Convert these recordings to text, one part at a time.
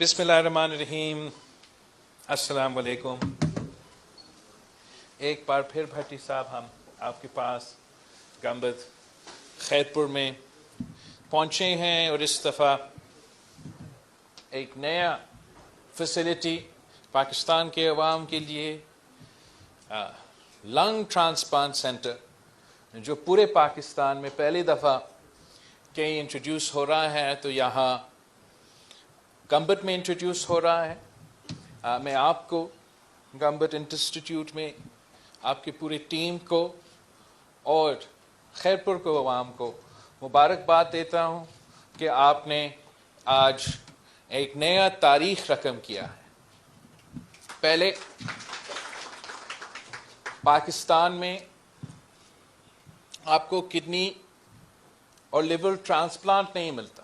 بسم اللہ الرحمن الرحیم. السلام علیکم. ایک بار پھر بھٹی صاحب ہم آپ کے پاس گنبد خیرپور میں پہنچے ہیں اور اس دفعہ ایک نیا فیسلٹی پاکستان کے عوام کے لیے لنگ ٹرانسپلانٹ سینٹر جو پورے پاکستان میں پہلی دفعہ کہیں انٹروڈیوس ہو رہا ہے تو یہاں گنبد میں انٹروڈیوس ہو رہا ہے. میں آپ کو گنبد انسٹیٹیوٹ میں آپ کی پوری ٹیم کو اور خیرپور کو عوام کو مبارکباد دیتا ہوں کہ آپ نے آج ایک نیا تاریخ رقم کیا ہے. پہلے پاکستان میں آپ کو کڈنی اور لیور ٹرانسپلانٹ نہیں ملتا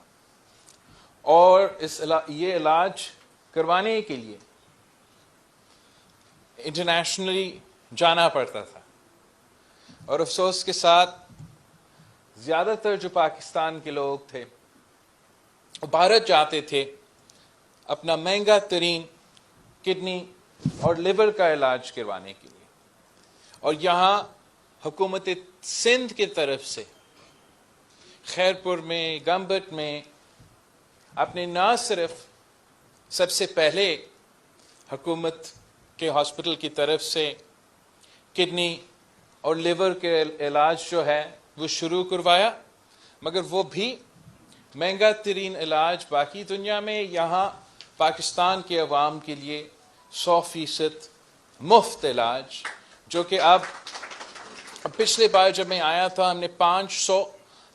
اور یہ علاج کروانے کے لیے انٹرنیشنلی جانا پڑتا تھا. اور افسوس کے ساتھ زیادہ تر جو پاکستان کے لوگ تھے وہ بھارت جاتے تھے اپنا مہنگا ترین کڈنی اور لیور کا علاج کروانے کے لیے. اور یہاں حکومت سندھ کی طرف سے خیرپور میں گنبد میں آپ نے نہ صرف سب سے پہلے حکومت کے ہاسپٹل کی طرف سے کڈنی اور لیور کے علاج جو ہے وہ شروع کروایا مگر وہ بھی مہنگا ترین علاج باقی دنیا میں یہاں پاکستان کے عوام کے لیے 100% مفت علاج جو کہ اب پچھلے بار جب میں آیا تھا ہم نے 500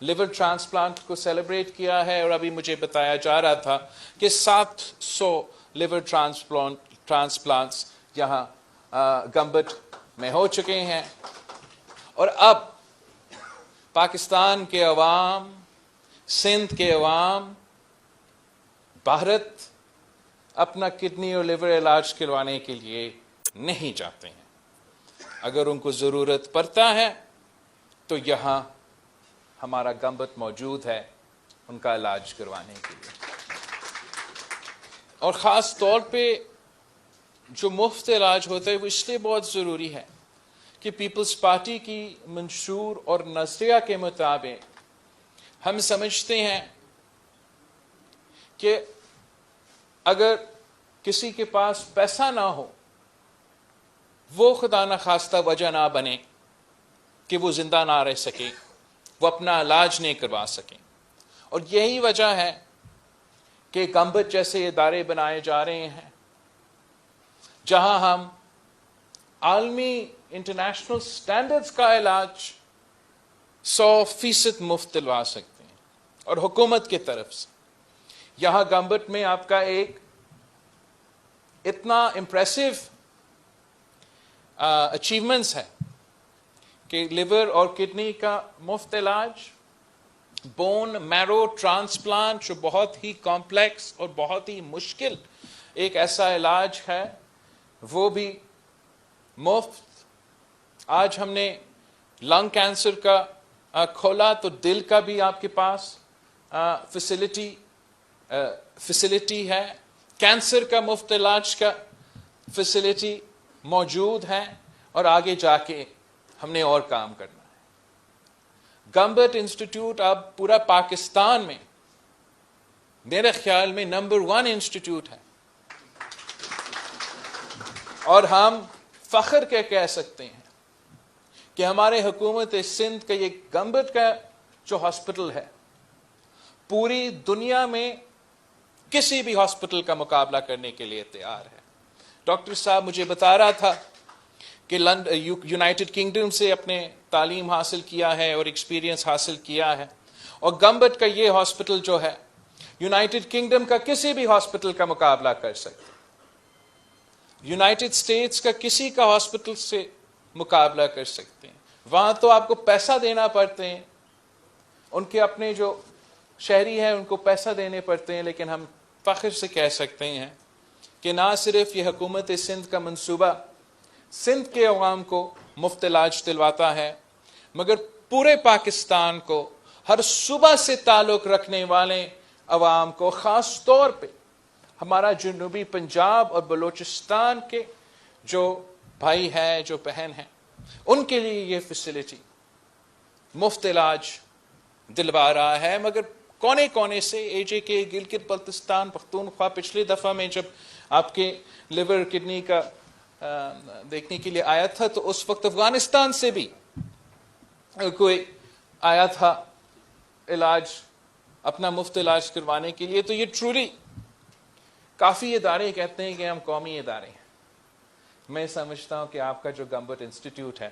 لیور ٹرانسپلانٹ کو سیلیبریٹ کیا ہے اور ابھی مجھے بتایا جا رہا تھا کہ 700 لیور ٹرانسپلانٹس یہاں گنبد میں ہو چکے ہیں. اور اب پاکستان کے عوام سندھ کے عوام بھارت اپنا کڈنی اور لیور علاج کروانے کے لیے نہیں جاتے ہیں. اگر ان کو ضرورت پڑتا ہے تو یہاں ہمارا گنبد موجود ہے ان کا علاج کروانے کے لیے. اور خاص طور پہ جو مفت علاج ہوتا ہے وہ اس لیے بہت ضروری ہے کہ پیپلز پارٹی کی منشور اور نظریہ کے مطابق ہم سمجھتے ہیں کہ اگر کسی کے پاس پیسہ نہ ہو وہ خدا نخواستہ وجہ نہ بنے کہ وہ زندہ نہ رہ سکے وہ اپنا علاج نہیں کروا سکیں. اور یہی وجہ ہے کہ گنبد جیسے ادارے بنائے جا رہے ہیں جہاں ہم عالمی انٹرنیشنل سٹینڈرڈز کا علاج 100% مفت دلوا سکتے ہیں. اور حکومت کی طرف سے یہاں گنبد میں آپ کا ایک اتنا امپریسو اچیومنٹس ہے کہ لیور اور کڈنی کا مفت علاج, بون میرو ٹرانسپلانٹ جو بہت ہی کمپلیکس اور بہت ہی مشکل ایک ایسا علاج ہے وہ بھی مفت. آج ہم نے لنگ کینسر کا کھولا تو دل کا بھی آپ کے پاس فیسلٹی ہے. کینسر کا مفت علاج کا فیسلٹی موجود ہے اور آگے جا کے ہم نے اور کام کرنا ہے. گنبد انسٹیٹیوٹ اب پورا پاکستان میں میرے خیال میں نمبر 1 انسٹیٹیوٹ ہے اور ہم فخر کے کہہ سکتے ہیں کہ ہمارے حکومت سندھ کا یہ گنبد کا جو ہاسپٹل ہے پوری دنیا میں کسی بھی ہاسپٹل کا مقابلہ کرنے کے لیے تیار ہے. ڈاکٹر صاحب مجھے بتا رہا تھا کہ یونائٹڈ کنگڈم سے اپنے تعلیم حاصل کیا ہے اور ایکسپیرینس حاصل کیا ہے اور گنبد کا یہ ہاسپٹل جو ہے یونائٹڈ کنگڈم کا کسی بھی ہاسپٹل کا مقابلہ کر سکتے ہیں. یونائٹڈ اسٹیٹس کا کسی کا ہاسپٹل سے مقابلہ کر سکتے ہیں. وہاں تو آپ کو پیسہ دینا پڑتے ہیں, ان کے اپنے جو شہری ہیں ان کو پیسہ دینے پڑتے ہیں, لیکن ہم فخر سے کہہ سکتے ہیں کہ نہ صرف یہ حکومت سندھ کا منصوبہ سندھ کے عوام کو مفت علاج دلواتا ہے مگر پورے پاکستان کو ہر صوبہ سے تعلق رکھنے والے عوام کو خاص طور پہ ہمارا جنوبی پنجاب اور بلوچستان کے جو بھائی ہیں، جو بہن ہیں، ان کے لیے یہ فیسلٹی مفت علاج دلوا رہا ہے. مگر کونے کونے سے اے جے کے گلگت بلتستان پختونخوا پچھلی دفعہ میں جب آپ کے لیور کڈنی کا دیکھنے کے لیے آیا تھا تو اس وقت افغانستان سے بھی کوئی آیا تھا علاج، اپنا مفت علاج کروانے کے لیے. تو یہ ٹرولی کافی ادارے کہتے ہیں کہ ہم قومی ادارے ہیں. میں سمجھتا ہوں کہ آپ کا جو گمبٹ انسٹیٹیوٹ ہے،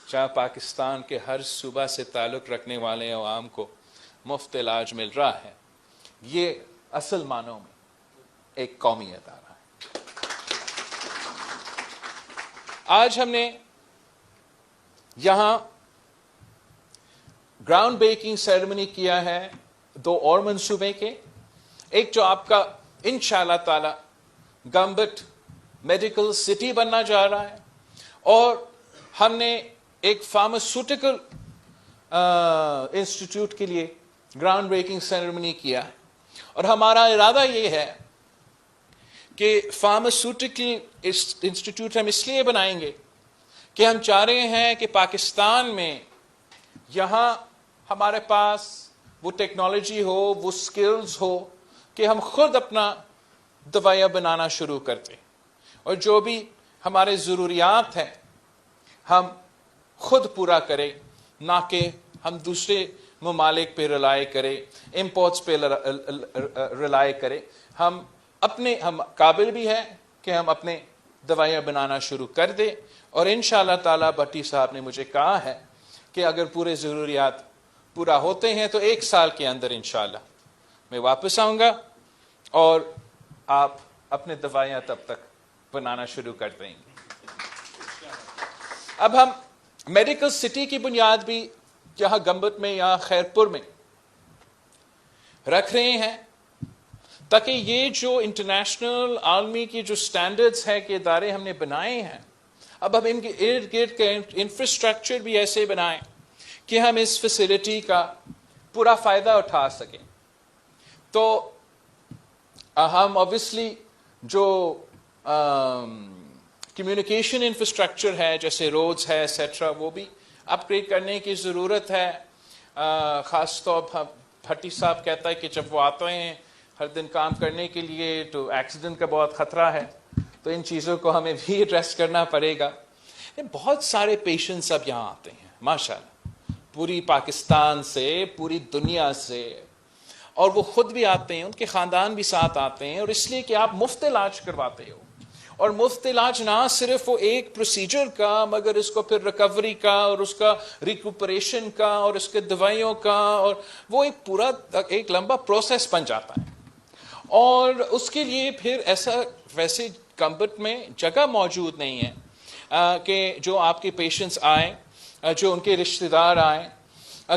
جہاں پاکستان کے ہر صوبہ سے تعلق رکھنے والے عوام کو مفت علاج مل رہا ہے، یہ اصل معنوں میں ایک قومی ادارہ ہے. آج ہم نے یہاں گراؤنڈ بریکنگ سیریمنی کیا ہے 2 اور منصوبے کے. ایک جو آپ کا انشاءاللہ تعالی گمبٹ میڈیکل سٹی بننا جا رہا ہے، اور ہم نے ایک فارماسیوٹیکل انسٹیٹیوٹ کے لیے گراؤنڈ بریکنگ سیریمنی کیا ہے. اور ہمارا ارادہ یہ ہے کہ فارماسیوٹیکل انسٹیٹیوٹ ہم اس لیے بنائیں گے کہ ہم چاہ رہے ہیں کہ پاکستان میں یہاں ہمارے پاس وہ ٹیکنالوجی ہو، وہ سکلز ہو کہ ہم خود اپنا دوائیاں بنانا شروع کرتے، اور جو بھی ہمارے ضروریات ہیں ہم خود پورا کریں، نہ کہ ہم دوسرے ممالک پہ رلائے کریں، امپورٹس پہ رلائے کریں. ہم قابل بھی ہیں کہ ہم اپنے دوائیاں بنانا شروع کر دیں. اور انشاءاللہ تعالی بھٹی صاحب نے مجھے کہا ہے کہ اگر پورے ضروریات پورا ہوتے ہیں تو 1 سال کے اندر انشاءاللہ میں واپس آؤں گا اور آپ اپنے دوائیاں تب تک بنانا شروع کر دیں گے. اب ہم میڈیکل سٹی کی بنیاد بھی یہاں گمبت میں یا خیرپور میں رکھ رہے ہیں، تاکہ یہ جو انٹرنیشنل عالمی کی جو سٹینڈرڈز ہے کہ ادارے ہم نے بنائے ہیں، اب ہم ان کے ارد گرد کا انفراسٹرکچر بھی ایسے بنائیں کہ ہم اس فیسلٹی کا پورا فائدہ اٹھا سکیں. تو ہم obviously جو کمیونیکیشن انفراسٹرکچر ہے جیسے روڈز ہے ایٹسٹرا، وہ بھی اپ گریڈ کرنے کی ضرورت ہے. خاص طور پر بھٹی صاحب کہتا ہے کہ جب وہ آتے ہیں ہر دن کام کرنے کے لیے تو ایکسیڈنٹ کا بہت خطرہ ہے، تو ان چیزوں کو ہمیں بھی ایڈریس کرنا پڑے گا. بہت سارے پیشنٹس اب یہاں آتے ہیں ماشاءاللہ، پوری پاکستان سے، پوری دنیا سے، اور وہ خود بھی آتے ہیں، ان کے خاندان بھی ساتھ آتے ہیں. اور اس لیے کہ آپ مفت علاج کرواتے ہو، اور مفت علاج نہ صرف وہ ایک پروسیجر کا، مگر اس کو پھر ریکوری کا اور اس کا ریکوپریشن کا اور اس کے دوائیوں کا، اور وہ ایک پورا ایک لمبا پروسیس بن جاتا ہے. اور اس کے لیے پھر ویسے گمبٹ میں جگہ موجود نہیں ہے کہ جو آپ کے پیشنٹس آئیں، جو ان کے رشتہ دار آئیں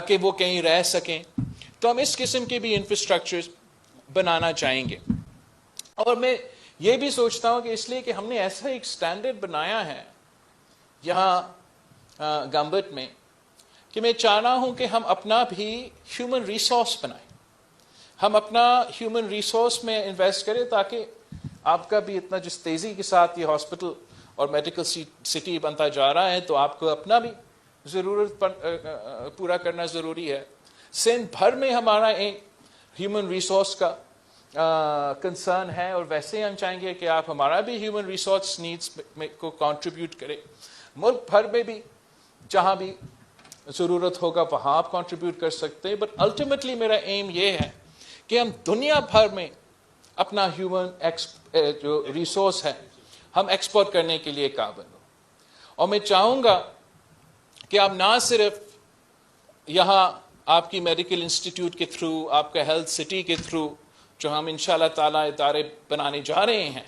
کہ وہ کہیں رہ سکیں. تو ہم اس قسم کے بھی انفراسٹرکچر بنانا چاہیں گے. اور میں یہ بھی سوچتا ہوں کہ اس لیے کہ ہم نے ایسا ایک سٹینڈرڈ بنایا ہے یہاں گمبٹ میں کہ میں چاہ رہا ہوں کہ ہم اپنا بھی ہیومن ریسورس بنائیں، ہم اپنا ہیومن ریسورس میں انویسٹ کریں، تاکہ آپ کا بھی اتنا جس تیزی کے ساتھ یہ ہاسپٹل اور میڈیکل سٹی بنتا جا رہا ہے تو آپ کو اپنا بھی ضرورت پورا کرنا ضروری ہے. سندھ بھر میں ہمارا ایک ہیومن ریسورس کا کنسرن ہے، اور ویسے ہم چاہیں گے کہ آپ ہمارا بھی ہیومن ریسورس نیڈس کو کنٹریبیوٹ کریں. ملک بھر میں بھی جہاں بھی ضرورت ہوگا وہاں آپ کنٹریبیوٹ کر سکتے ہیں. بٹ الٹیمیٹلی میرا ایم یہ ہے کہ ہم دنیا بھر میں اپنا ہیومن جو ریسورس ہے ہم ایکسپورٹ کرنے کے لیے قابل ہوں. اور میں چاہوں گا کہ آپ نہ صرف یہاں آپ کی میڈیکل انسٹیٹیوٹ کے تھرو، آپ کا ہیلتھ سٹی کے تھرو جو ہم انشاءاللہ تعالی ادارے بنانے جا رہے ہیں،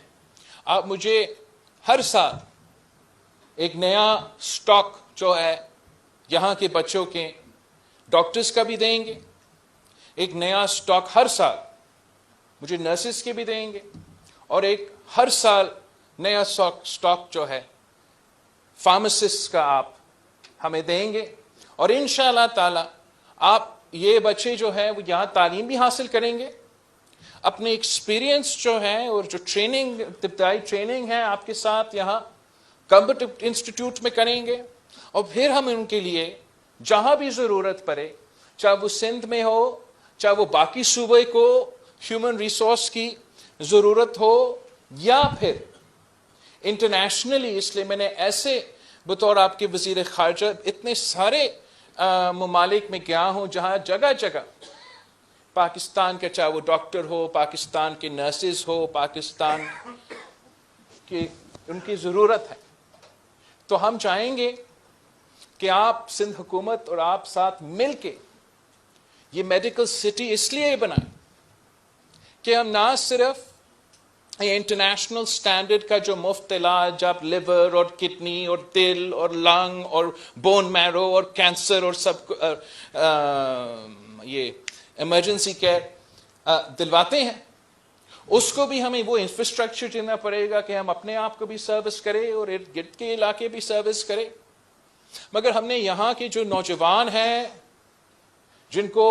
آپ مجھے ہر سال ایک نیا سٹاک جو ہے یہاں کے بچوں کے ڈاکٹرز کا بھی دیں گے، ایک نیا سٹاک ہر سال مجھے نرسز کے بھی دیں گے، اور ایک ہر سال نیا سٹاک جو ہے فارماسسٹ کا آپ ہمیں دیں گے. اور انشاءاللہ تعالی آپ یہ بچے جو ہیں وہ یہاں تعلیم بھی حاصل کریں گے، اپنے ایکسپیرینس جو ہے اور جو ٹریننگ ابتدائی ٹریننگ ہے آپ کے ساتھ یہاں گمبٹ انسٹیٹیوٹ میں کریں گے، اور پھر ہم ان کے لیے جہاں بھی ضرورت پڑے، چاہے وہ سندھ میں ہو، چاہے وہ باقی صوبے کو ہیومن ریسورس کی ضرورت ہو، یا پھر انٹرنیشنلی، اس لیے میں نے ایسے بطور آپ کے وزیر خارجہ اتنے سارے ممالک میں گیا ہوں جہاں جگہ جگہ پاکستان کے، چاہے وہ ڈاکٹر ہو، پاکستان کے نرسز ہو، پاکستان کی ان کی ضرورت ہے. تو ہم چاہیں گے کہ آپ سندھ حکومت اور آپ ساتھ مل کے یہ میڈیکل سٹی اس لیے بنائیں کہ ہم نہ صرف یہ انٹرنیشنل سٹینڈرڈ کا جو مفت علاج آپ لیور اور کڈنی اور دل اور لنگ اور بون میرو اور کینسر اور سب یہ ایمرجنسی کیئر دلواتے ہیں، اس کو بھی ہمیں وہ انفراسٹرکچر دینا پڑے گا کہ ہم اپنے آپ کو بھی سروس کریں اور ارد گرد کے علاقے بھی سروس کریں. مگر ہم نے یہاں کے جو نوجوان ہیں جن کو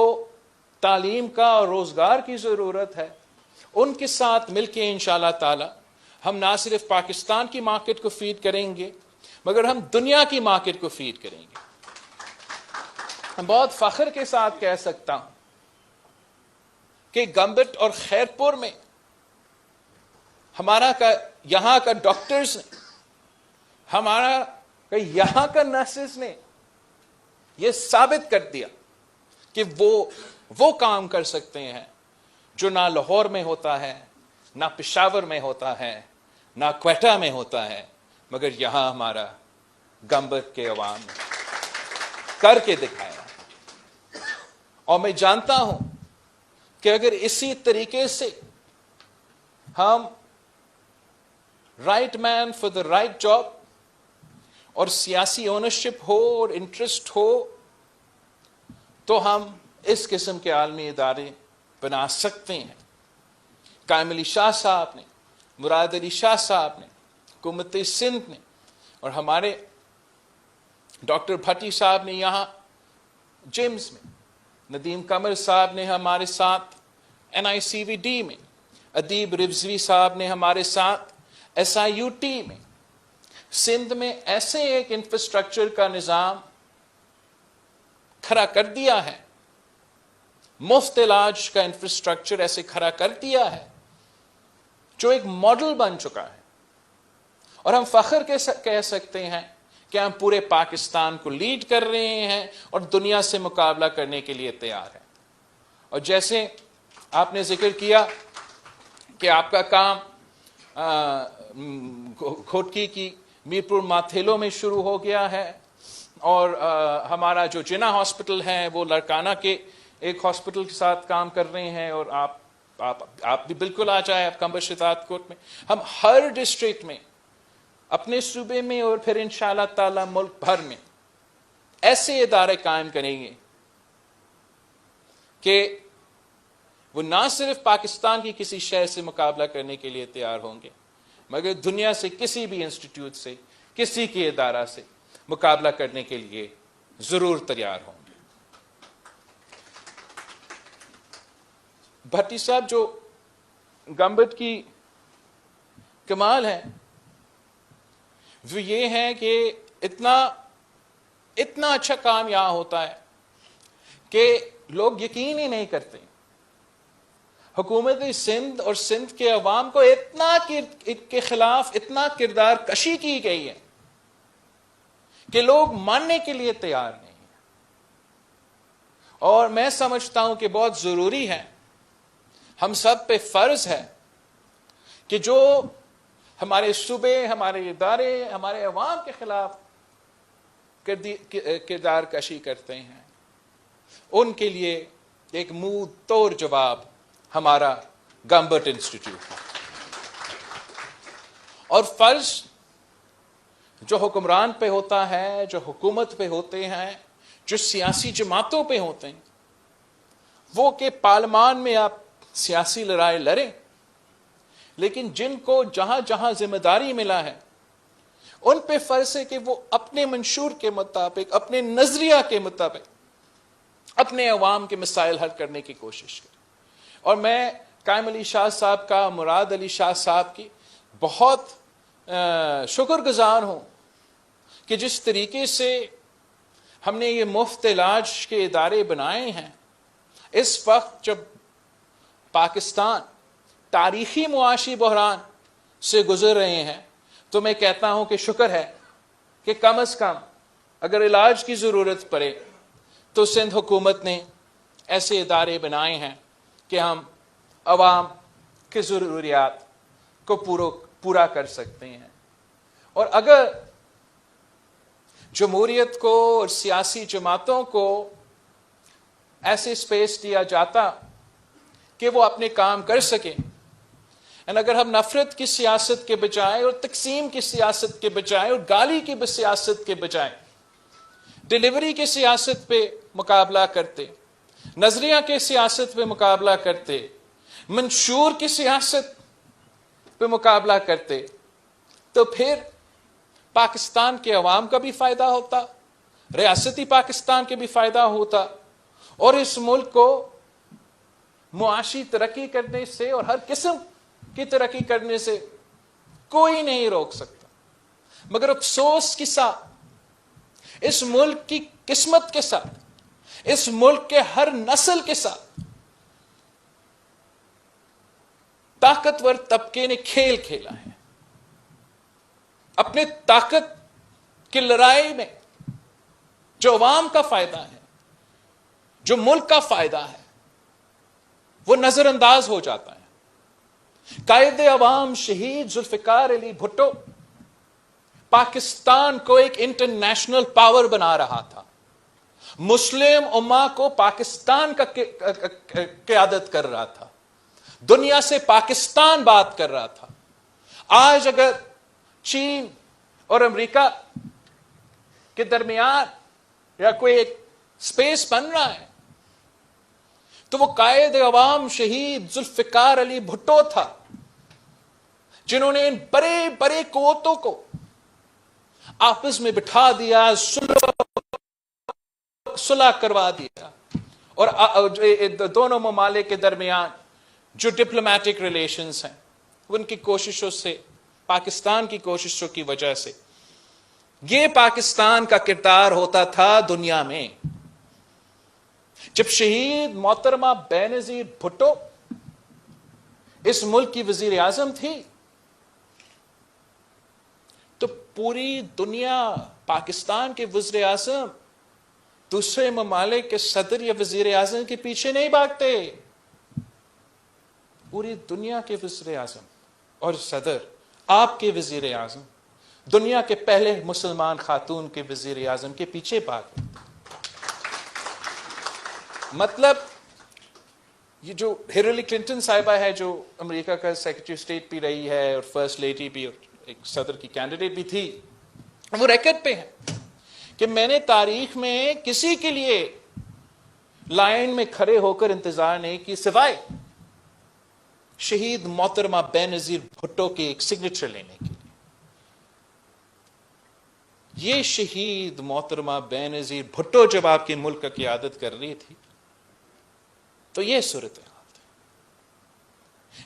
تعلیم کا اور روزگار کی ضرورت ہے، ان کے ساتھ مل کے انشاءاللہ تعالی ہم نہ صرف پاکستان کی مارکیٹ کو فیڈ کریں گے مگر ہم دنیا کی مارکیٹ کو فیڈ کریں گے. میں بہت فخر کے ساتھ کہہ سکتا ہوں کہ گمبٹ اور خیرپور میں ہمارا یہاں کا ڈاکٹرز نے، ہمارا یہاں کا نرسز نے یہ ثابت کر دیا کہ وہ کام کر سکتے ہیں جو نہ لاہور میں ہوتا ہے، نہ پشاور میں ہوتا ہے، نہ کوئٹہ میں ہوتا ہے، مگر یہاں ہمارا گمبٹ کے عوام نے کر کے دکھایا. اور میں جانتا ہوں کہ اگر اسی طریقے سے ہم right man for the right job اور سیاسی اونرشپ ہو اور انٹرسٹ ہو تو ہم اس قسم کے عالمی ادارے بنا سکتے ہیں. قائم علی شاہ صاحب نے، مراد علی شاہ صاحب نے، حکومت سندھ نے اور ہمارے ڈاکٹر بھٹی صاحب نے یہاں جیمز میں، ندیم قمر صاحب نے ہمارے ساتھ NICVD میں، ادیب رضوی صاحب نے ہمارے ساتھ SIUT میں، سندھ میں ایسے ایک انفراسٹرکچر کا نظام کھڑا کر دیا ہے، مفت علاج کا انفراسٹرکچر ایسے کھڑا کر دیا ہے جو ایک ماڈل بن چکا ہے. اور ہم فخر کے کہہ سکتے ہیں کہ ہم پورے پاکستان کو لیڈ کر رہے ہیں اور دنیا سے مقابلہ کرنے کے لیے تیار ہیں. اور جیسے آپ نے ذکر کیا کہ آپ کا کام کھوٹکی کی میرپور ماتھیلو میں شروع ہو گیا ہے، اور ہمارا جو جنا ہاسپٹل ہے وہ لڑکانہ کے ایک ہاسپٹل کے ساتھ کام کر رہے ہیں، اور آپ بھی بالکل آ جائیں. آپ کمبر شتات کوٹ میں ہم ہر ڈسٹرکٹ میں اپنے صوبے میں اور پھر انشاءاللہ تعالی ملک بھر میں ایسے ادارے قائم کریں گے کہ وہ نہ صرف پاکستان کی کسی شہر سے مقابلہ کرنے کے لیے تیار ہوں گے مگر دنیا سے کسی بھی انسٹیٹیوٹ سے، کسی کے ادارہ سے مقابلہ کرنے کے لیے ضرور تیار ہوں گے. بھٹی صاحب، جو گمبٹ کی کمال ہے وہ یہ ہے کہ اتنا اچھا کام یہاں ہوتا ہے کہ لوگ یقین ہی نہیں کرتے. حکومت سندھ اور سندھ کے عوام کو اتنا کے خلاف اتنا کردار کشی کی گئی ہے کہ لوگ ماننے کے لیے تیار نہیں ہیں. اور میں سمجھتا ہوں کہ بہت ضروری ہے، ہم سب پہ فرض ہے کہ جو ہمارے صوبے، ہمارے ادارے، ہمارے عوام کے خلاف کردار کشی کرتے ہیں ان کے لیے ایک منہ توڑ جواب ہمارا گمبٹ انسٹیٹیوٹ ہے. اور فرض جو حکمران پہ ہوتا ہے، جو حکومت پہ ہوتے ہیں، جو سیاسی جماعتوں پہ ہوتے ہیں، وہ کہ پارلیمان میں آپ سیاسی لڑائی لڑیں، لیکن جن کو جہاں جہاں ذمہ داری ملا ہے ان پہ فرض ہے کہ وہ اپنے منشور کے مطابق، اپنے نظریہ کے مطابق اپنے عوام کے مسائل حل کرنے کی کوشش کریں. اور میں قائم علی شاہ صاحب کا، مراد علی شاہ صاحب کی بہت شکر گزار ہوں کہ جس طریقے سے ہم نے یہ مفت علاج کے ادارے بنائے ہیں. اس وقت جب پاکستان تاریخی معاشی بحران سے گزر رہے ہیں تو میں کہتا ہوں کہ شکر ہے کہ کم از کم اگر علاج کی ضرورت پڑے تو سندھ حکومت نے ایسے ادارے بنائے ہیں کہ ہم عوام کی ضروریات کو پورا کر سکتے ہیں. اور اگر جمہوریت کو اور سیاسی جماعتوں کو ایسے اسپیس دیا جاتا کہ وہ اپنے کام کر سکیں، اگر ہم نفرت کی سیاست کے بجائے اور تقسیم کی سیاست کے بجائے اور گالی کی سیاست کے بجائے ڈیلیوری کی سیاست پہ مقابلہ کرتے، نظریہ کے سیاست پہ مقابلہ کرتے، منشور کی سیاست پہ مقابلہ کرتے، تو پھر پاکستان کے عوام کا بھی فائدہ ہوتا، ریاستی پاکستان کے بھی فائدہ ہوتا، اور اس ملک کو معاشی ترقی کرنے سے اور ہر قسم کی ترقی کرنے سے کوئی نہیں روک سکتا. مگر افسوس کے ساتھ اس ملک کی قسمت کے ساتھ، اس ملک کے ہر نسل کے ساتھ طاقتور طبقے نے کھیل کھیلا ہے. اپنے طاقت کی لڑائی میں جو عوام کا فائدہ ہے، جو ملک کا فائدہ ہے، وہ نظر انداز ہو جاتا ہے. قائد عوام شہید ذوالفقار علی بھٹو پاکستان کو ایک انٹرنیشنل پاور بنا رہا تھا، مسلم امہ کو پاکستان کا قیادت کر رہا تھا، دنیا سے پاکستان بات کر رہا تھا. آج اگر چین اور امریکہ کے درمیان یا کوئی ایک سپیس بن رہا ہے تو وہ قائد عوام شہید ذوالفقار علی بھٹو تھا، جنہوں نے ان بڑے بڑے قوتوں کو آپس میں بٹھا دیا، صلح کروا دیا، اور دونوں ممالک کے درمیان جو ڈپلومیٹک ریلیشنز ہیں ان کی کوششوں سے، پاکستان کی کوششوں کی وجہ سے یہ پاکستان کا کردار ہوتا تھا دنیا میں. جب شہید محترمہ بینظیر بھٹو اس ملک کی وزیر اعظم تھی تو پوری دنیا پاکستان کے وزیر اعظم دوسرے ممالک کے صدر یا وزیر اعظم کے پیچھے نہیں بھاگتے. پوری دنیا کے وزیر اعظم اور صدر، آپ کے وزیر اعظم، دنیا کے پہلے مسلمان خاتون کے وزیر اعظم کے پیچھے بھاگتے. مطلب یہ جو ہیلری کلنٹن صاحبہ ہے، جو امریکہ کا سیکرٹری اسٹیٹ بھی رہی ہے اور فرسٹ لیڈی بھی اور ایک صدر کی کینڈیڈیٹ بھی تھی، وہ ریکارڈ پہ ہے کہ میں نے تاریخ میں کسی کے لیے لائن میں کھڑے ہو کر انتظار نہیں کی سوائے شہید محترمہ بینظیر بھٹو کے ایک سگنیچر لینے کے لیے. یہ شہید محترمہ بینظیر بھٹو جب آپ کے ملک کا قیادت کر رہی تھی تو یہ صورتحال تھی.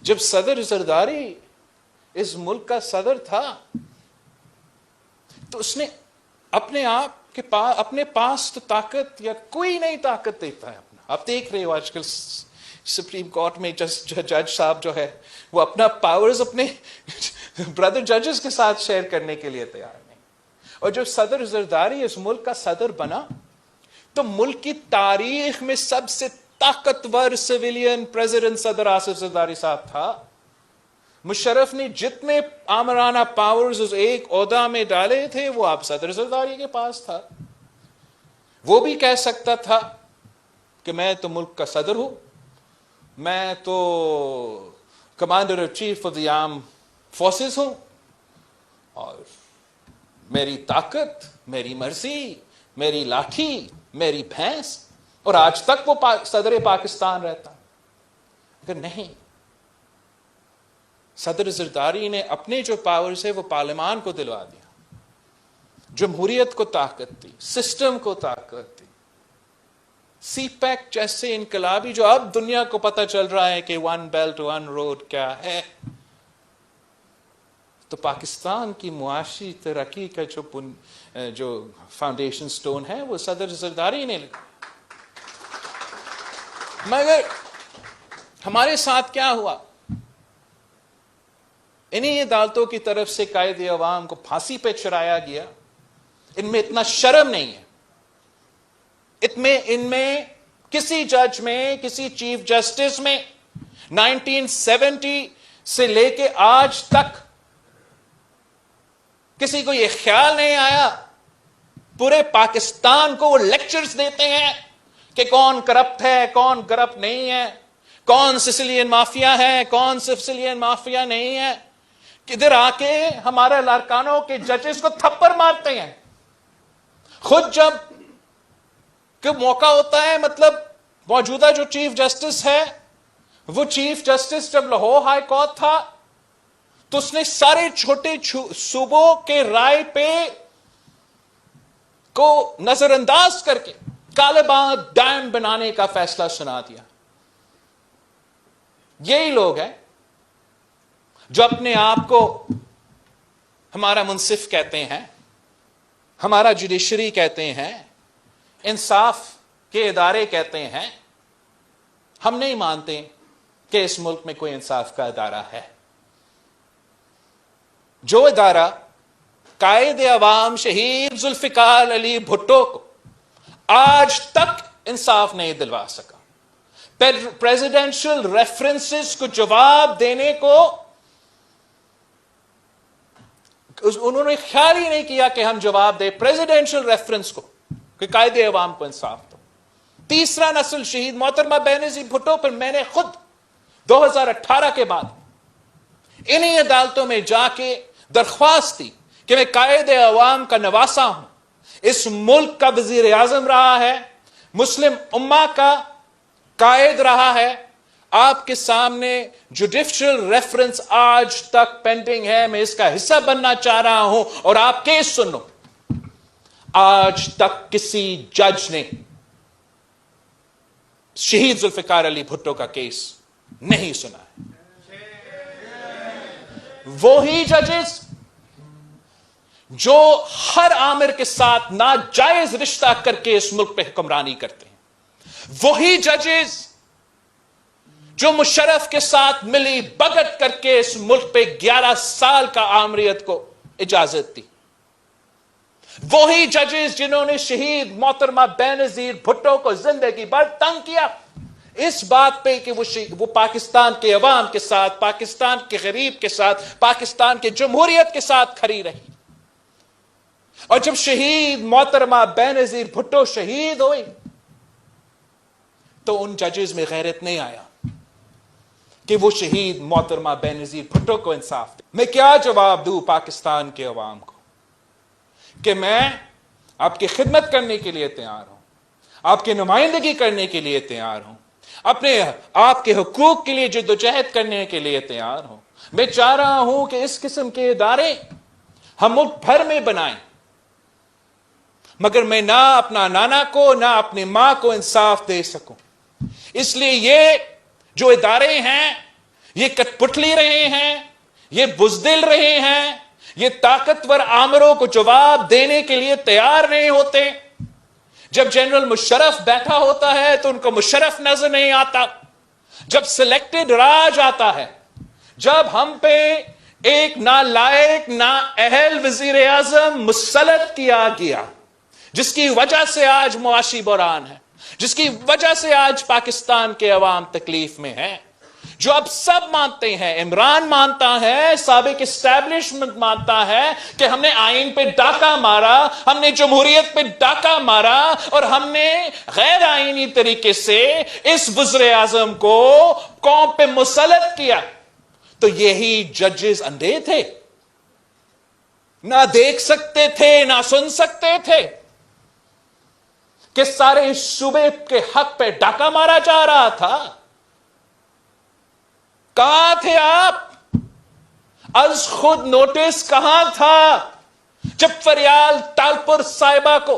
جب صدر زرداری اس ملک کا صدر تھا تو اس نے اپنے آپ کے پاس، اپنے پاس تو طاقت یا کوئی نہیں طاقت دیتا ہے اپنا. آپ دیکھ رہے ہو آج کل سپریم کورٹ میں جج صاحب جو ہے وہ اپنا پاورز اپنے برادر ججز کے ساتھ شیئر کرنے کے لیے تیار نہیں. اور جب صدر زرداری اس ملک کا صدر بنا تو ملک کی تاریخ میں سب سے طاقتور سویلین پریزیڈنٹ صدر آصف زرداری صاحب تھا. مشرف نے جتنے آمرانہ پاورز اس ایک عہدہ میں ڈالے تھے وہ آپ صدر زرداری کے پاس تھا. وہ بھی کہہ سکتا تھا کہ میں تو ملک کا صدر ہوں، میں تو commander of chief of the arm forces ہوں، اور میری طاقت، میری مرضی، میری لاٹھی، میری بھینس، اور آج تک وہ صدر پاکستان رہتا. اگر نہیں، صدر زرداری نے اپنے جو پاور سے وہ پارلیمان کو دلوا دیا، جمہوریت کو طاقت دی، سسٹم کو طاقت دی. سی پیک جیسے انقلابی جو اب دنیا کو پتہ چل رہا ہے کہ ون بیلٹ ون روڈ کیا ہے، تو پاکستان کی معاشی ترقی کا جو فاؤنڈیشن سٹون ہے وہ صدر زرداری نے لگا. مگر ہمارے ساتھ کیا ہوا؟ انہی عدالتوں کی طرف سے قائد عوام کو پھانسی پہ چڑھایا گیا. ان میں اتنا شرم نہیں ہے، ان میں کسی جج میں، کسی چیف جسٹس میں 1970 سے لے کے آج تک کسی کو یہ خیال نہیں آیا. پورے پاکستان کو وہ لیکچرز دیتے ہیں کہ کون کرپٹ ہے، کون کرپٹ نہیں ہے، کون سسلین مافیا ہے، کون سسلین مافیا نہیں ہے. کدھر آ کے ہمارے لارکانوں کے ججز کو تھپڑ مارتے ہیں. خود جب کہ موقع ہوتا ہے، مطلب موجودہ جو چیف جسٹس ہے، وہ چیف جسٹس جب لاہور ہائی کورٹ تھا تو اس نے سارے چھوٹے صوبوں کے رائے پہ کو نظر انداز کر کے کالاباغ ڈیم بنانے کا فیصلہ سنا دیا. یہی لوگ ہیں جو اپنے آپ کو ہمارا منصف کہتے ہیں، ہمارا جوڈیشری کہتے ہیں، انصاف کے ادارے کہتے ہیں. ہم نہیں مانتے کہ اس ملک میں کوئی انصاف کا ادارہ ہے. جو ادارہ قائد عوام شہید ذوالفقار علی بھٹو کو آج تک انصاف نہیں دلوا سکا، پریزیڈینشل ریفرنسز کو جواب دینے کو انہوں نے خیال ہی نہیں کیا کہ ہم جواب دیں پریزیڈینشل ریفرنس کو کہ قائد عوام کو انصاف دو. تیسرا نسل شہید محترمہ بینظیر بھٹو پر میں نے خود 2018 کے بعد انہی عدالتوں میں جا کے درخواست دی کہ میں قائد عوام کا نواسا ہوں، اس ملک کا وزیر اعظم رہا ہے، مسلم امہ کا قائد رہا ہے. آپ کے سامنے جوڈیشل ریفرنس آج تک پینڈنگ ہے، میں اس کا حصہ بننا چاہ رہا ہوں اور آپ کیس سنو. آج تک کسی جج نے شہید ذوالفقار علی بھٹو کا کیس نہیں سنا ہے. وہی ججز جو ہر آمر کے ساتھ ناجائز رشتہ کر کے اس ملک پہ حکمرانی کرتے ہیں، وہی ججز جو مشرف کے ساتھ ملی بھگت کر کے اس ملک پہ 11 سال کا آمریت کو اجازت دی، وہی ججز جنہوں نے شہید محترمہ بینظیر بھٹو کو زندگی بھر تنگ کیا اس بات پہ کہ وہ پاکستان کے عوام کے ساتھ، پاکستان کے غریب کے ساتھ، پاکستان کے جمہوریت کے ساتھ کھڑی رہی. اور جب شہید محترمہ بینظیر بھٹو شہید ہوئی تو ان ججز میں غیرت نہیں آیا کہ وہ شہید محترمہ بینظیر بھٹو کو انصاف دے. میں کیا جواب دوں پاکستان کے عوام کو کہ میں آپ کی خدمت کرنے کے لیے تیار ہوں، آپ کی نمائندگی کرنے کے لیے تیار ہوں، اپنے آپ کے حقوق کے لیے جدوجہد کرنے کے لیے تیار ہوں. میں چاہ رہا ہوں کہ اس قسم کے ادارے ہم ملک بھر میں بنائیں، مگر میں نہ اپنا نانا کو نہ اپنی ماں کو انصاف دے سکوں. اس لیے یہ جو ادارے ہیں یہ کٹ پٹلی رہے ہیں، یہ بزدل رہے ہیں، یہ طاقتور آمروں کو جواب دینے کے لیے تیار نہیں ہوتے. جب جنرل مشرف بیٹھا ہوتا ہے تو ان کو مشرف نظر نہیں آتا. جب سلیکٹڈ راج آتا ہے، جب ہم پہ ایک نالائق نااہل وزیر اعظم مسلط کیا گیا جس کی وجہ سے آج معاشی بحران ہے، جس کی وجہ سے آج پاکستان کے عوام تکلیف میں ہے، جو اب سب مانتے ہیں، عمران مانتا ہے، سابق اسٹیبلشمنٹ مانتا ہے کہ ہم نے آئین پہ ڈاکہ مارا، ہم نے جمہوریت پہ ڈاکہ مارا اور ہم نے غیر آئینی طریقے سے اس وزیر اعظم کو قوم پہ مسلط کیا. تو یہی ججز اندھے تھے، نہ دیکھ سکتے تھے نہ سن سکتے تھے کہ سارے صوبے کے حق پہ ڈاکہ مارا جا رہا تھا. کہاں تھے آپ؟ از خود نوٹس کہاں تھا جب فریال تالپور صاحبہ کو